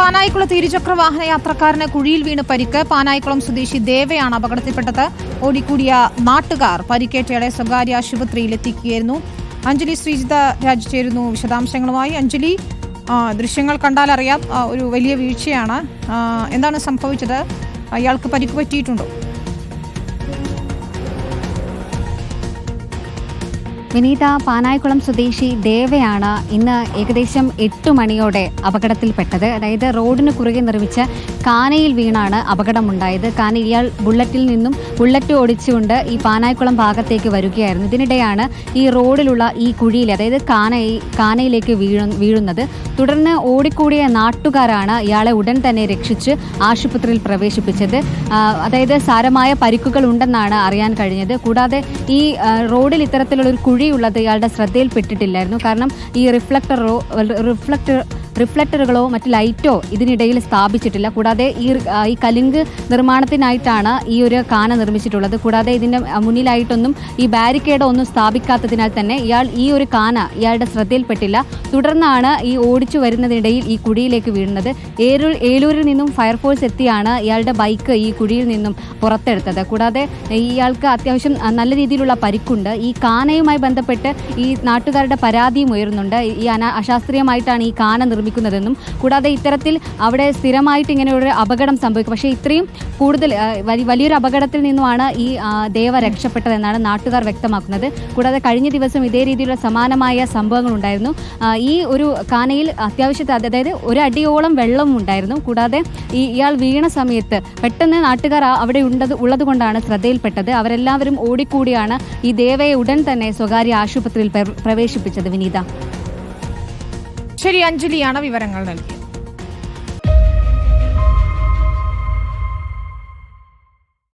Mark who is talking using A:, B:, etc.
A: പാനായിക്കുളത്ത് ഇരുചക്രവാഹന യാത്രക്കാരന് കുഴിയിൽ വീണ് പരിക്ക്. പാനായിക്കുളം സ്വദേശി ദേവയാണ് അപകടത്തിൽപ്പെട്ടത്. ഓടിക്കൂടിയ നാട്ടുകാർ പരിക്കേറ്റയാളെ സ്വകാര്യ ആശുപത്രിയിൽ എത്തിക്കുകയായിരുന്നു. അഞ്ജലി ശ്രീജിത രാജ് ചേരുന്നു വിശദാംശങ്ങളുമായി. അഞ്ജലി, ദൃശ്യങ്ങൾ കണ്ടാൽ അറിയാം ഒരു വലിയ വീഴ്ചയാണ്. എന്താണ് സംഭവിച്ചത്? അയാൾക്ക് പരിക്ക് പറ്റിയിട്ടുണ്ടോ?
B: വിനീത, പാനായിക്കുളം സ്വദേശി ദേവയാണ് ഇന്ന് ഏകദേശം 8 മണിയോടെ അപകടത്തിൽപ്പെട്ടത്. അതായത് റോഡിന് കുറുകെ നിർമ്മിച്ച കാനയിൽ വീണാണ് അപകടമുണ്ടായത്. കാനയിൽ ഇയാൾ ബുള്ളറ്റ് ഓടിച്ചുകൊണ്ട് ഈ പാനായിക്കുളം ഭാഗത്തേക്ക് വരികയായിരുന്നു. ഇതിനിടെയാണ് ഈ റോഡിലുള്ള ഈ കുഴിയിൽ, അതായത് കാനയിലേക്ക് വീഴുന്നത്. തുടർന്ന് ഓടിക്കൂടിയ നാട്ടുകാരാണ് ഇയാളെ ഉടൻ തന്നെ രക്ഷിച്ച് ആശുപത്രിയിൽ പ്രവേശിപ്പിച്ചത്. അതായത് സാരമായ പരിക്കുകൾ ഉണ്ടെന്നാണ് അറിയാൻ കഴിഞ്ഞത്. കൂടാതെ ഈ റോഡിൽ ഇത്തരത്തിലുള്ള ഒരു കുഴിയുള്ളത് ഇയാളുടെ ശ്രദ്ധയിൽപ്പെട്ടിട്ടില്ലായിരുന്നു. കാരണം ഈ റിഫ്ലക്ടറുകളോ മറ്റ് ലൈറ്റോ ഇതിനിടയിൽ സ്ഥാപിച്ചിട്ടില്ല. കൂടാതെ ഈ കലുങ്ക് നിർമ്മാണത്തിനായിട്ടാണ് ഈ ഒരു കാന നിർമ്മിച്ചിട്ടുള്ളത്. കൂടാതെ ഇതിൻ്റെ മുന്നിലായിട്ടൊന്നും ഈ ബാരിക്കേഡോ ഒന്നും സ്ഥാപിക്കാത്തതിനാൽ തന്നെ ഈ ഒരു കാന ഇയാളുടെ ശ്രദ്ധയിൽപ്പെട്ടില്ല. തുടർന്നാണ് ഈ ഓടിച്ചു വരുന്നതിനിടയിൽ ഈ കുഴിയിലേക്ക് വീഴുന്നത്. ഏലൂരിൽ നിന്നും ഫയർഫോഴ്സ് എത്തിയാണ് ഇയാളുടെ ബൈക്ക് ഈ കുഴിയിൽ നിന്നും പുറത്തെടുത്തത്. കൂടാതെ ഇയാൾക്ക് അത്യാവശ്യം നല്ല രീതിയിലുള്ള പരിക്കുണ്ട്. ഈ കാനയുമായി ബന്ധപ്പെട്ട് ഈ നാട്ടുകാരുടെ പരാതിയും ഉയരുന്നുണ്ട്. ഈ അശാസ്ത്രീയമായിട്ടാണ് ഈ കാന നിർമ്മിക്കുന്നതെന്നും കൂടാതെ ഇത്തരത്തിൽ അവിടെ സ്ഥിരമായിട്ട് ഇങ്ങനെ ഒരു അപകടം സംഭവിക്കും. പക്ഷേ ഇത്രയും കൂടുതൽ വലിയൊരു അപകടത്തിൽ നിന്നുമാണ് ഈ ദേവ രക്ഷപ്പെട്ടതെന്നാണ് നാട്ടുകാർ വ്യക്തമാക്കുന്നത്. കൂടാതെ കഴിഞ്ഞ ദിവസം ഇതേ രീതിയിലുള്ള സമാനമായ സംഭവങ്ങൾ ഉണ്ടായിരുന്നു. ഈ ഒരു കാനയിൽ അതായത് ഒരു അടിയോളം വെള്ളവും ഉണ്ടായിരുന്നു. കൂടാതെ ഇയാൾ വീണ സമയത്ത് പെട്ടെന്ന് നാട്ടുകാർ അവിടെ ഉള്ളതുകൊണ്ടാണ് ശ്രദ്ധയിൽപ്പെട്ടത്. അവരെല്ലാവരും ഓടിക്കൂടിയാണ് ഈ ദേവയെ ഉടൻ തന്നെ സ്വകാര്യ ആശുപത്രിയിൽ പ്രവേശിപ്പിച്ചത്. വിനീത,
A: ശരി, അഞ്ജലിയാണ് വിവരങ്ങൾ നൽകി.